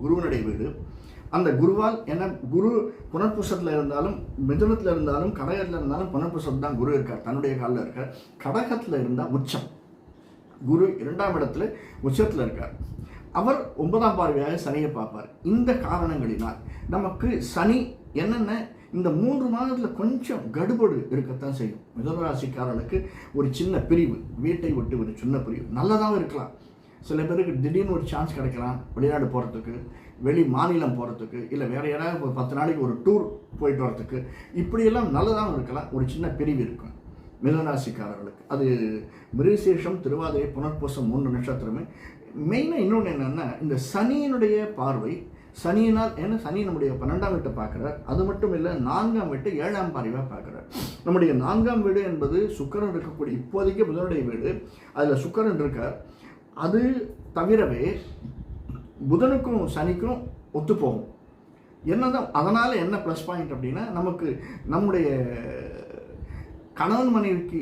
குருவனுடைய வீடு. அந்த குருவால் என்ன, குரு புனர்பூசத்தில் இருந்தாலும் மிதுனத்தில் இருந்தாலும் கடகத்தில் இருந்தாலும் புனர்பூசத்தில் தான் குரு இருக்கார், தன்னுடைய காலில் இருக்கார். கடகத்தில் இருந்தால் உச்சம், குரு 2ஆம் இடத்துல உச்சத்தில் இருக்கார். அவர் 9ஆம் பார்வையாக சனியை பார்ப்பார். இந்த காரணங்களினால் நமக்கு சனி என்னென்ன இந்த 3 மாதத்தில் கொஞ்சம் கடுபடு இருக்கத்தான் செய்யும். மிதுனராசிக்காரர்களுக்கு ஒரு சின்ன பிரிவு, வீட்டை விட்டு ஒரு சின்ன பிரிவு நல்லதாகவும் இருக்கலாம். சில பேருக்கு திடீர்னு ஒரு சான்ஸ் கிடைக்கலாம் வெளிநாடு போகிறதுக்கு, வெளி மாநிலம் போகிறதுக்கு, இல்லை வேறு யாராவது ஒரு 10 நாளைக்கு ஒரு டூர் போயிட்டு வரத்துக்கு, இப்படியெல்லாம் நல்லதாகவும் இருக்கலாம். ஒரு சின்ன பிரிவு இருக்கும் மிதுனராசிக்காரர்களுக்கு. அது மிருகசீரிஷம், திருவாதிரை, புனர்பூசம் 3 நட்சத்திரமே. மெயினாக இன்னொன்று என்னென்னா, இந்த சனியினுடைய பார்வை, சனியினால், ஏன்னா சனி நம்முடைய 12ஆம் வீட்டை பார்க்குறார். அது மட்டும் இல்லை, 4ஆம் வீட்டை 7ஆம் பார்வையாக பார்க்குறார். நம்முடைய 4ஆம் வீடு என்பது சுக்கிரன் இருக்கக்கூடிய, இப்போதைக்கு புதனுடைய வீடு, அதில் சுக்கிரன் இருக்கார். அது தவிரவே புதனுக்கும் சனிக்கும் ஒத்துப்போகும். என்னதான் அதனால் என்ன ப்ளஸ் பாயிண்ட் அப்படின்னா, நமக்கு நம்முடைய கணவன் மனைவிக்கு